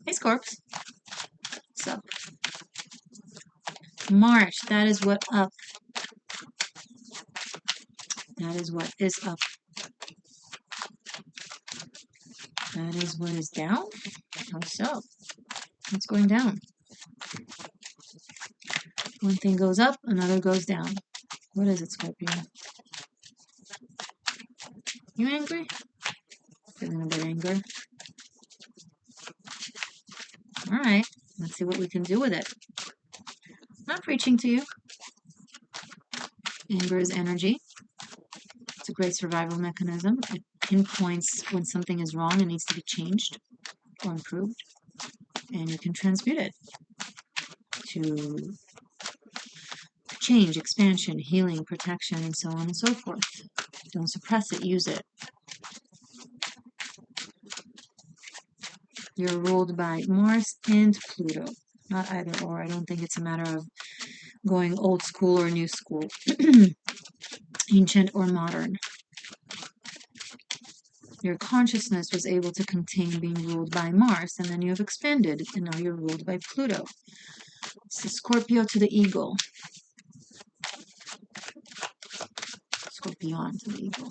Hey, Scorps. What's up? March, that is what up. That is what is up. That is what is down? How so? What's going down? One thing goes up, another goes down. What is it, Scorpio? You angry? Feeling a bit angry. Alright, let's see what we can do with it. Not preaching to you. Anger is energy. It's a great survival mechanism. It pinpoints when something is wrong and needs to be changed or improved. And you can transmute it to change, expansion, healing, protection, and so on and so forth. Don't suppress it, use it. You're ruled by Mars and Pluto. Not either or. I don't think it's a matter of going old school or new school. Ancient or modern. Your consciousness was able to contain being ruled by Mars, and then you have expanded, and now you're ruled by Pluto. It's the Scorpio to the eagle. Scorpion to the eagle.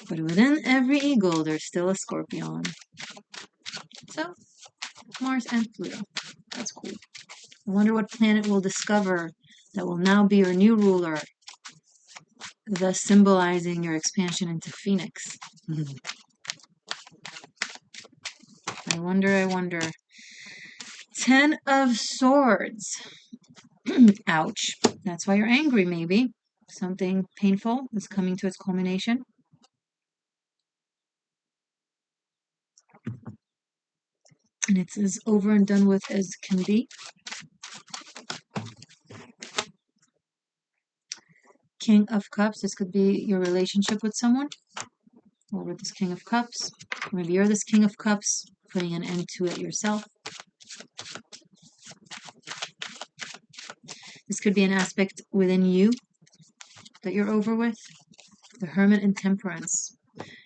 But within every eagle, there's still a scorpion. So, Mars and Pluto. That's cool. I wonder what planet we'll discover that will now be your new ruler, thus symbolizing your expansion into Phoenix. I wonder. 10 of Swords. Ouch. That's why you're angry, maybe. Something painful is coming to its culmination. And it's as over and done with as can be. King of Cups. This could be your relationship with someone. Or with this King of Cups. Maybe you're this King of Cups, putting an end to it yourself. This could be an aspect within you that you're over with. The Hermit and Temperance.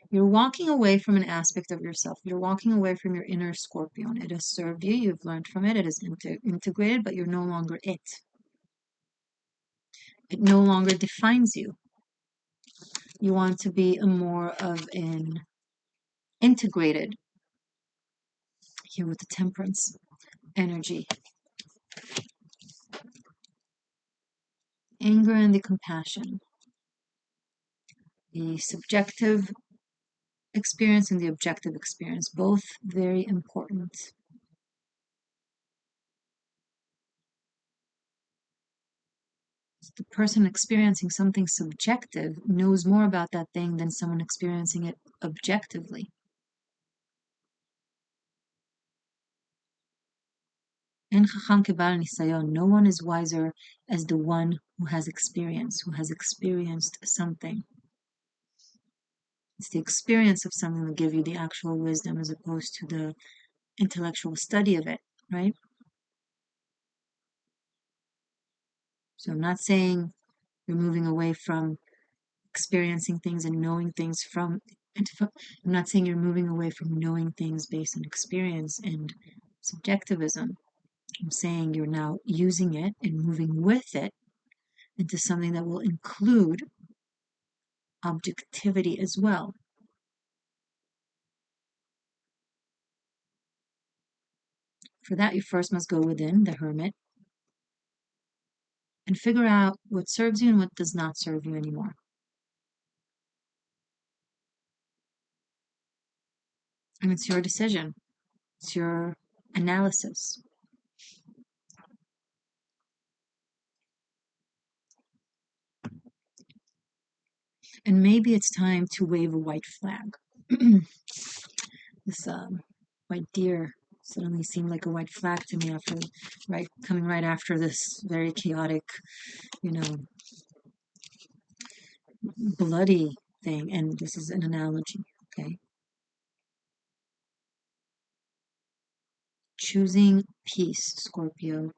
You're walking away from an aspect of yourself. You're walking away from your inner Scorpion. It has served you. You've learned from it. It is integrated, but you're no longer it. It no longer defines you. You want to be a more of an integrated, here with the Temperance energy. Anger and the compassion. The subjective experience and the objective experience, both very important. The person experiencing something subjective knows more about that thing than someone experiencing it objectively. En chacham kebal nisayon. No one is wiser as the one who has experienced something. It's the experience of something that gives you the actual wisdom as opposed to the intellectual study of it, right? So I'm not saying you're moving away from experiencing things and knowing things from, I'm not saying you're moving away from knowing things based on experience and subjectivism. I'm saying you're now using it and moving with it into something that will include objectivity as well. For that, you first must go within, the hermit, and figure out what serves you and what does not serve you anymore. And it's your decision. It's your analysis. And maybe it's time to wave a white flag. This white deer suddenly seemed like a white flag to me after coming right after this very chaotic, bloody thing. And this is an analogy, okay? Choosing peace, Scorpio.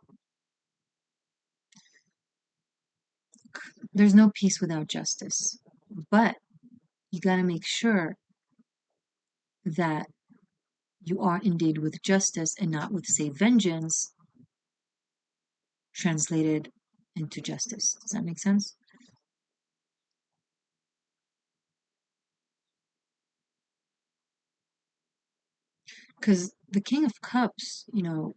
There's no peace without justice, but you got to make sure that you are indeed with justice and not with, say, vengeance, translated into justice. Does that make sense? Because the King of Cups, you know,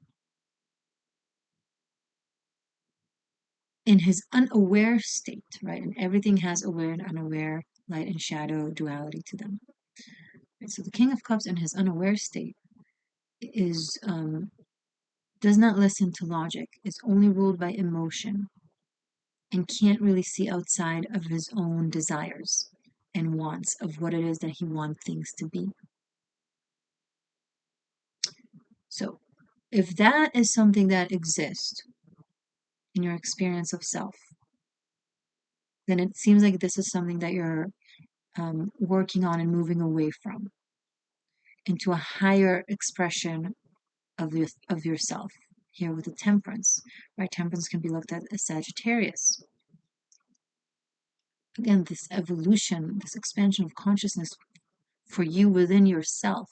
in his unaware state, right? And everything has aware and unaware, light and shadow duality to them. Right? So the King of Cups in his unaware state is does not listen to logic, is only ruled by emotion, and can't really see outside of his own desires and wants of what it is that he wants things to be. So if that is something that exists in your experience of self, then it seems like this is something that you're working on and moving away from into a higher expression of yourself. Here with the temperance, right? Temperance can be looked at as Sagittarius. Again, this evolution, this expansion of consciousness for you within yourself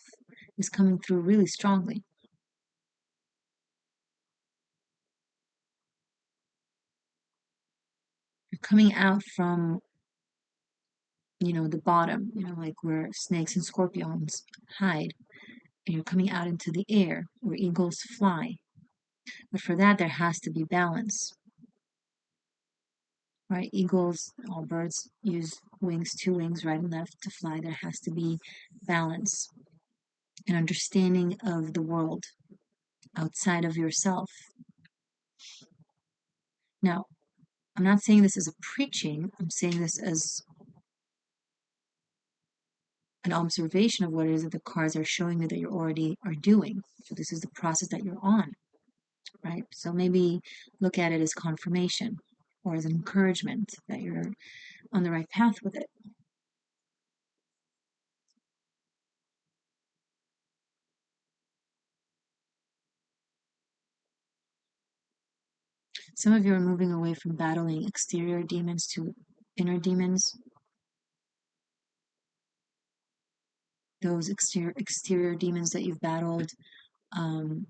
is coming through really strongly. You're coming out from, you know, the bottom, you know, like where snakes and scorpions hide, and you're coming out into the air where eagles fly. But for that, there has to be balance, right? Eagles, all birds use wings, two wings, right and left to fly. There has to be balance, an understanding of the world outside of yourself. Now, I'm not saying this as a preaching, I'm saying this as an observation of what it is that the cards are showing you that you already are doing. So this is the process that you're on, right? So maybe look at it as confirmation or as an encouragement that you're on the right path with it. Some of you are moving away from battling exterior demons to inner demons. Those exterior demons that you've battled kind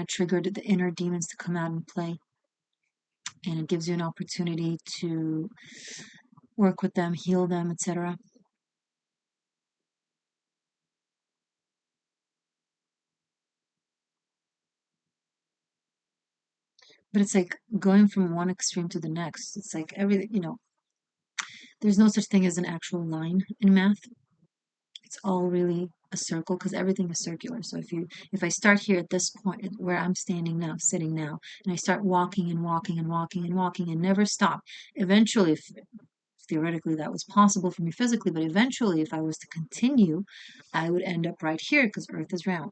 of triggered the inner demons to come out and play. And it gives you an opportunity to work with them, heal them, etc. But it's like going from one extreme to the next. It's like everything, you know, there's no such thing as an actual line in math. It's all really a circle because everything is circular. So if I start here at this point where I'm standing now, sitting now, and I start walking and walking and walking and walking and never stop, eventually, if theoretically that was possible for me physically, but eventually if I was to continue, I would end up right here because Earth is round.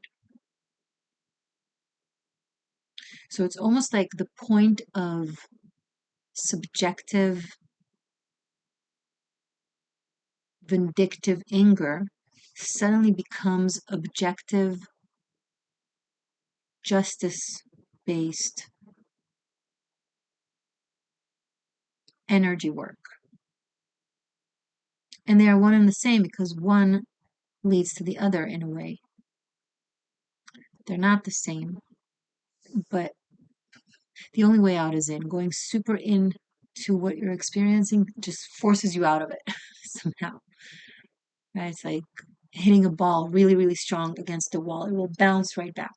So it's almost like the point of subjective vindictive anger suddenly becomes objective justice based energy work. And they are one and the same because one leads to the other in a way. They're not the same, but the only way out is in. Going super in to what you're experiencing just forces you out of it somehow. Right? It's like hitting a ball really, really strong against the wall. It will bounce right back.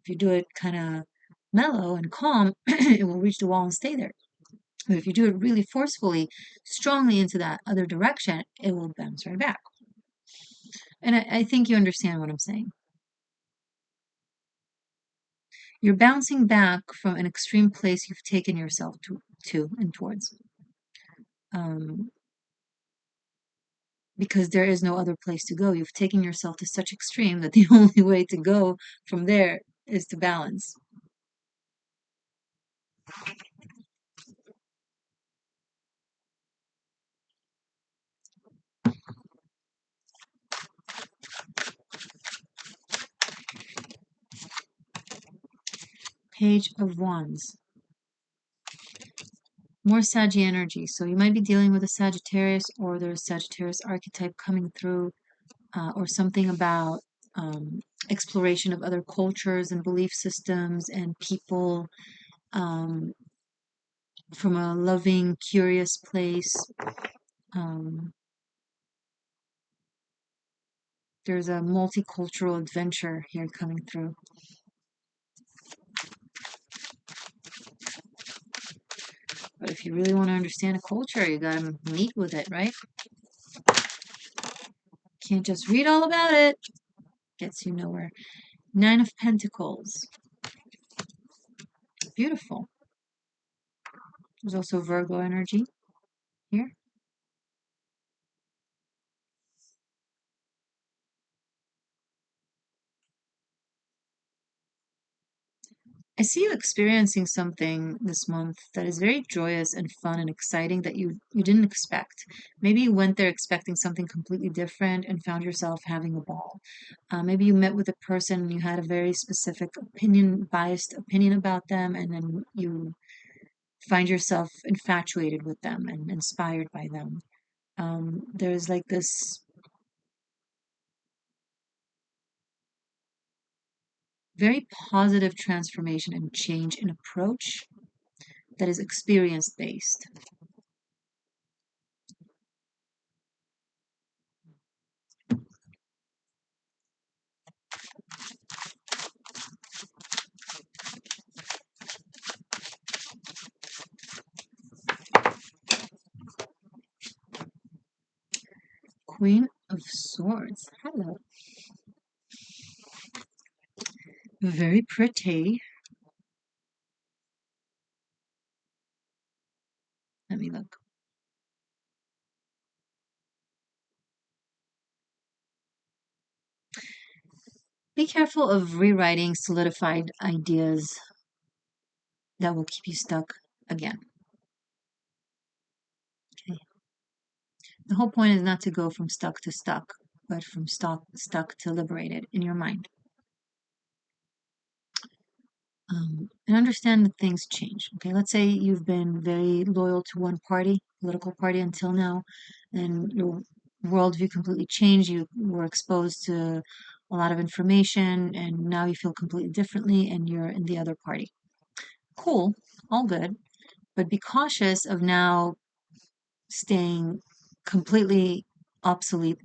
If you do it kind of mellow and calm, it will reach the wall and stay there. But if you do it really forcefully, strongly into that other direction, it will bounce right back. And I think you understand what I'm saying. You're bouncing back from an extreme place you've taken yourself to and towards. Because there is no other place to go. You've taken yourself to such extreme that the only way to go from there is to balance. Page of Wands. More Saggy energy. So you might be dealing with a Sagittarius or there's Sagittarius archetype coming through or something about exploration of other cultures and belief systems and people, um, from a loving, curious place. Um, there's a multicultural adventure here coming through. But if you really want to understand a culture, you gotta meet with it, right? Can't just read all about it. Gets you nowhere. Nine of Pentacles. Beautiful. There's also Virgo energy here. I see you experiencing something this month that is very joyous and fun and exciting that you didn't expect. Maybe you went there expecting something completely different and found yourself having a ball. Maybe you met with a person and you had a very specific opinion, biased opinion about them, and then you find yourself infatuated with them and inspired by them. There's like this very positive transformation and change in approach that is experience based. Queen of Swords. Hello. Very pretty. Let me look. Be careful of rewriting solidified ideas that will keep you stuck again. Okay. The whole point is not to go from stuck to stuck, but from stuck to liberated in your mind. And understand that things change. Okay, let's say you've been very loyal to one party, political party until now, and your worldview completely changed. You were exposed to a lot of information, and now you feel completely differently, and you're in the other party. Cool, all good, but be cautious of now staying completely absolutely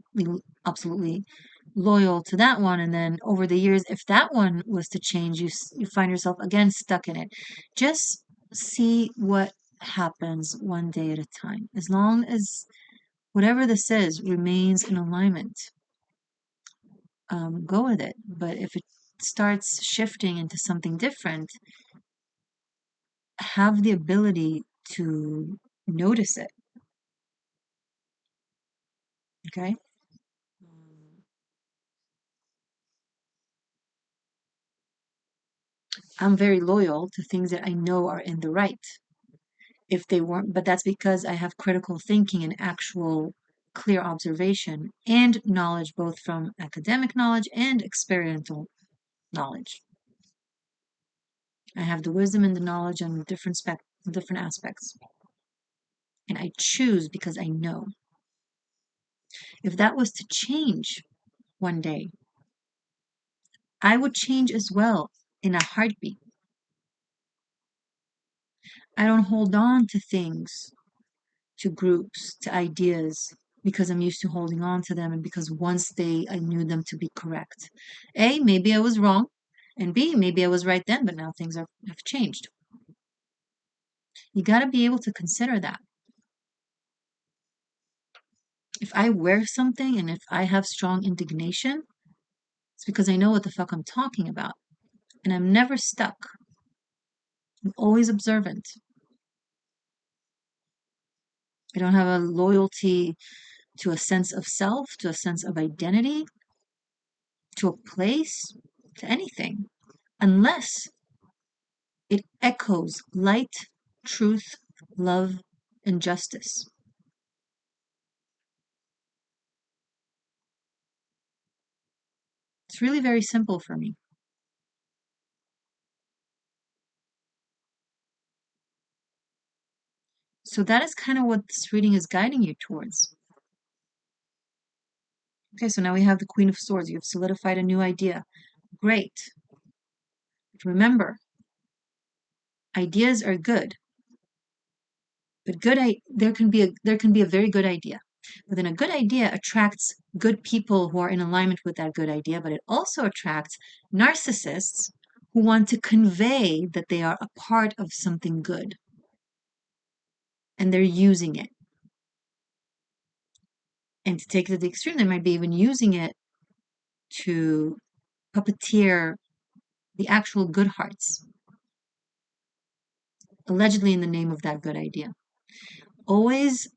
loyal to that one, and then over the years, if that one was to change, you find yourself again stuck in it. Just see what happens one day at a time. As long as whatever this is remains in alignment, go with it. But if it starts shifting into something different, have the ability to notice it. Okay. I'm very loyal to things that I know are in the right. If they weren't, but that's because I have critical thinking and actual clear observation and knowledge, both from academic knowledge and experiential knowledge. I have the wisdom and the knowledge on different aspects. And I choose because I know. If that was to change one day, I would change as well in a heartbeat. I don't hold on to things, to groups, to ideas, because I'm used to holding on to them and because once I knew them to be correct. A, maybe I was wrong, and B, maybe I was right then, but now things have changed. You got to be able to consider that. If I wear something and if I have strong indignation, it's because I know what the fuck I'm talking about. And I'm never stuck. I'm always observant. I don't have a loyalty to a sense of self, to a sense of identity, to a place, to anything, unless it echoes light, truth, love, and justice. It's really very simple for me. So that is kind of what this reading is guiding you towards. Okay, so now we have the Queen of Swords. You've solidified a new idea. Great. But remember, ideas are good, but there can be a very good idea. But then a good idea attracts good people who are in alignment with that good idea, but it also attracts narcissists who want to convey that they are a part of something good, and they're using it. And to take it to the extreme, they might be even using it to puppeteer the actual good hearts, allegedly in the name of that good idea. Always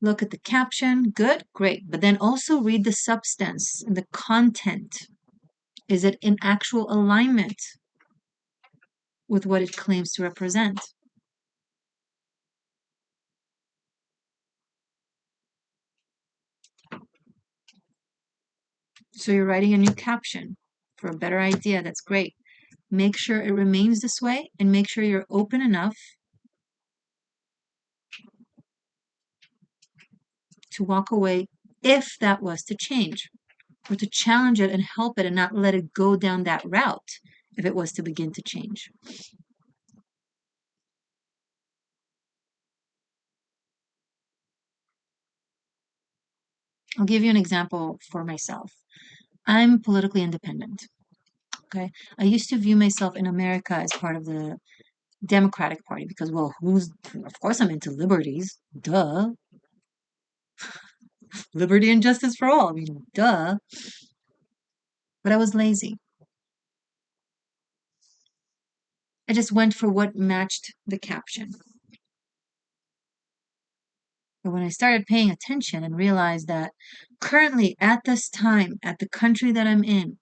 look at the caption, good, great, but then also read the substance and the content. Is it in actual alignment with what it claims to represent? So you're writing a new caption for a better idea. That's great. Make sure it remains this way and make sure you're open enough to walk away if that was to change, or to challenge it and help it and not let it go down that route if it was to begin to change. I'll give you an example for myself. I'm politically independent. Okay. I used to view myself in America as part of the Democratic Party because, well, of course I'm into liberties. Duh. Liberty and justice for all. I mean, duh. But I was lazy. I just went for what matched the caption. But when I started paying attention and realized that currently at this time, at the country that I'm in,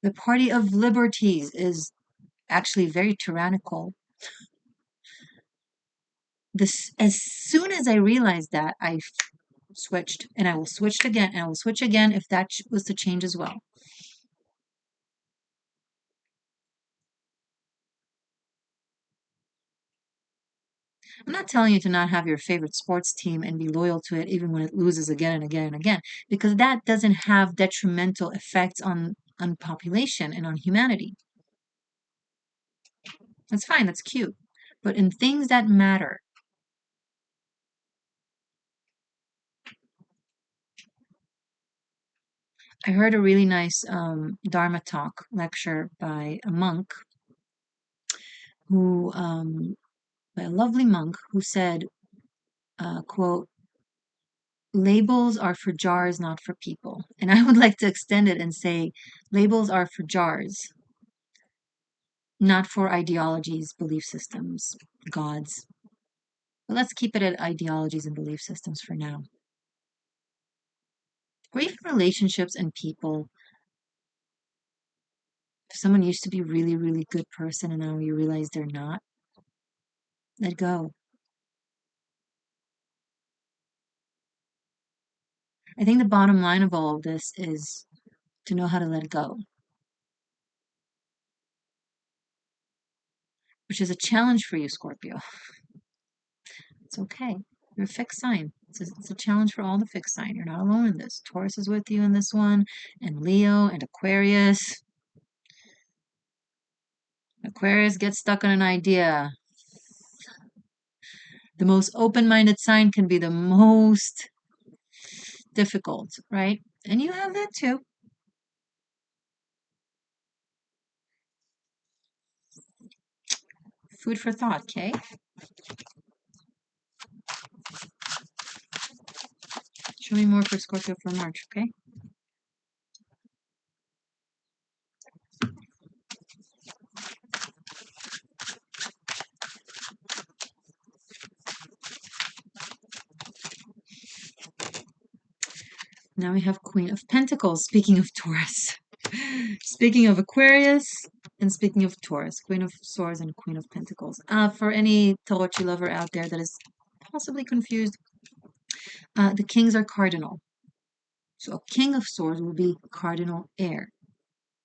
the Party of Liberties is actually very tyrannical. As soon as I realized that, I switched, and I will switch again, and I will switch again if that was to change as well. I'm not telling you to not have your favorite sports team and be loyal to it even when it loses again and again and again, because that doesn't have detrimental effects on population and on humanity. That's fine, that's cute. But in things that matter, I heard a really nice Dharma talk lecture by a monk who, by a lovely monk who said, quote, labels are for jars, not for people. And I would like to extend it and say, labels are for jars, not for ideologies, belief systems, gods. But let's keep it at ideologies and belief systems for now. Or even relationships and people. If someone used to be a really, really good person and now you realize they're not, let go. I think the bottom line of all of this is to know how to let go, which is a challenge for you, Scorpio. It's okay. You're a fixed sign. It's a challenge for all the fixed sign. You're not alone in this. Taurus is with you in this one, and Leo and Aquarius. Aquarius gets stuck on an idea. The most open-minded sign can be the most difficult, right? And you have that too. Food for thought, okay? Show me more for Scorpio for March, okay? Now we have Queen of Pentacles, speaking of Taurus. Speaking of Aquarius, and speaking of Taurus, Queen of Swords and Queen of Pentacles. For any Tarot lover out there that is possibly confused, the kings are cardinal. So a King of Swords will be cardinal air,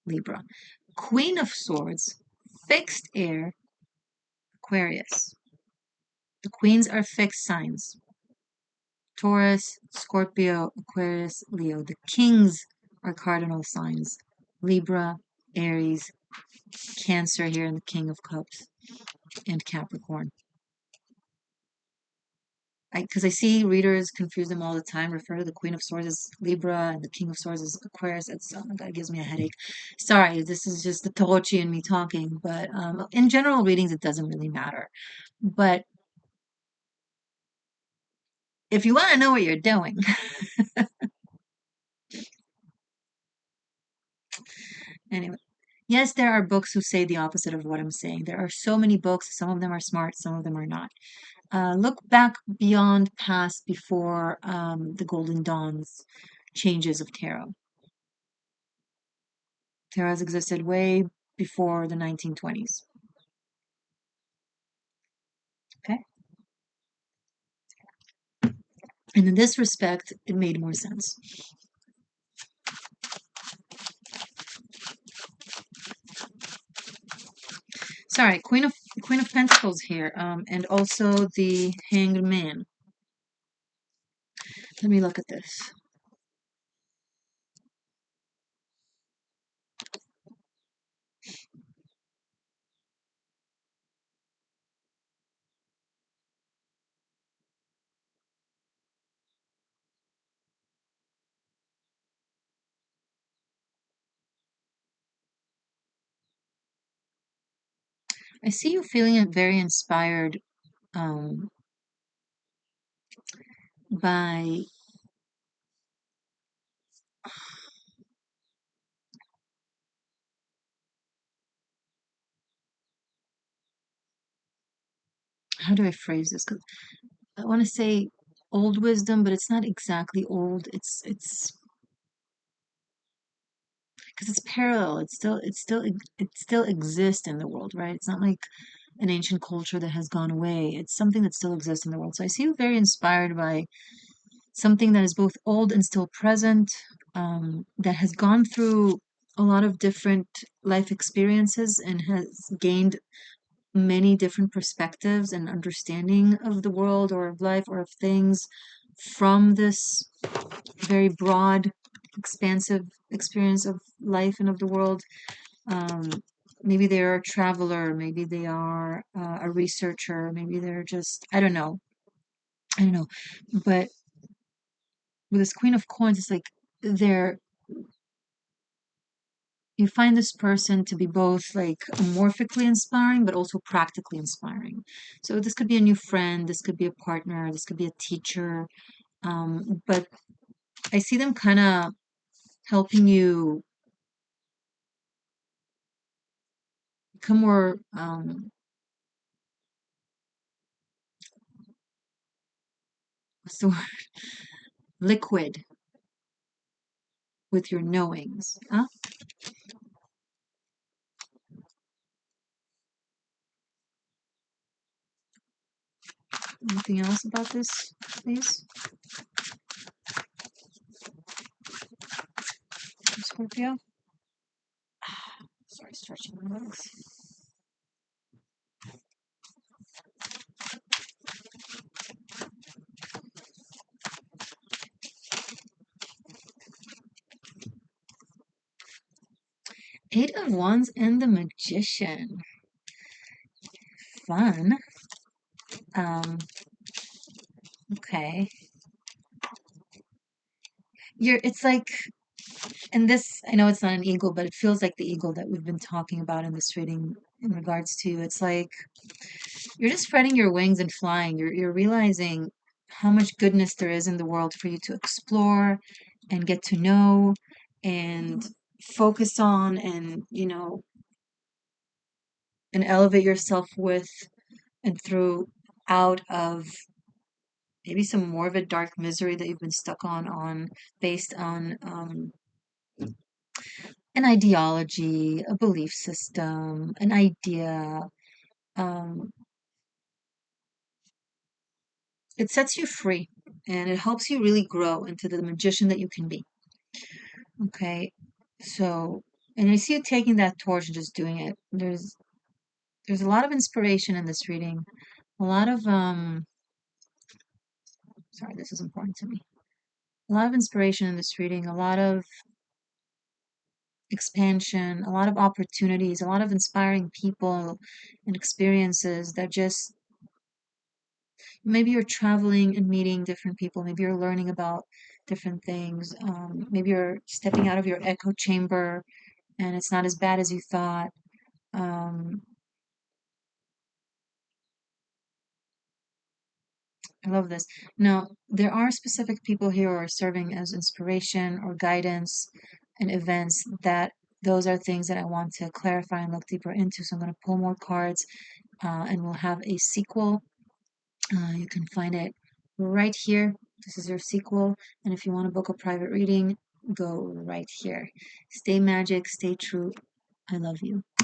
Libra. Queen of Swords, fixed air, Aquarius. The queens are fixed signs. Taurus, Scorpio, Aquarius, Leo. The kings are cardinal signs. Libra, Aries, Cancer here, and the King of Cups, and Capricorn. Because I see readers confuse them all the time, refer to the Queen of Swords as Libra and the King of Swords as Aquarius. It's, oh my God, it gives me a headache. Sorry, this is just the Tarochi and me talking, but in general readings, it doesn't really matter. But if you want to know what you're doing, anyway. Yes, there are books who say the opposite of what I'm saying. There are so many books. Some of them are smart, some of them are not. Look back beyond past before the Golden Dawn's changes of tarot. Tarot has existed way before the 1920s. Okay? And in this respect, it made more sense. Sorry, Queen of Pentacles here, and also the Hanged Man. Let me look at this. I see you feeling very inspired by how do I phrase this? 'Cause I want to say old wisdom, but it's not exactly old. It's because it's parallel. It still exists in the world, right? It's not like an ancient culture that has gone away. It's something that still exists in the world. So I see you very inspired by something that is both old and still present, that has gone through a lot of different life experiences and has gained many different perspectives and understanding of the world or of life or of things from this very broad, expansive experience of life and of the world. Um, maybe they're a traveler, maybe they are a researcher, maybe they're just, I don't know. I don't know. But with this Queen of Coins, it's like they're, you find this person to be both like amorphically inspiring, but also practically inspiring. So this could be a new friend, this could be a partner, this could be a teacher. But I see them kind of helping you become more, what's the word? Liquid with your knowings. Huh? Anything else about this, please? Scorpio? Sorry, stretching my legs. Eight of Wands and the Magician. Fun. Okay. It's like, and this, I know it's not an eagle, but it feels like the eagle that we've been talking about in this reading in regards to, it's like, you're just spreading your wings and flying. You're realizing how much goodness there is in the world for you to explore and get to know and focus on and, and elevate yourself with and through out of maybe some more of a dark misery that you've been stuck on based on an ideology, a belief system, an idea. Um, it sets you free and it helps you really grow into the magician that you can be. Okay, so, and I see you taking that torch and just doing it. There's a lot of inspiration in this reading, a lot of Sorry, this is important to me. A lot of inspiration in this reading, a lot of expansion, a lot of opportunities, a lot of inspiring people and experiences that just maybe you're traveling and meeting different people, maybe you're learning about different things, maybe you're stepping out of your echo chamber and it's not as bad as you thought. I love this. Now, there are specific people here who are serving as inspiration or guidance in events that those are things that I want to clarify and look deeper into. So I'm going to pull more cards and we'll have a sequel. You can find it right here. This is your sequel. And if you want to book a private reading, go right here. Stay magic, stay true. I love you.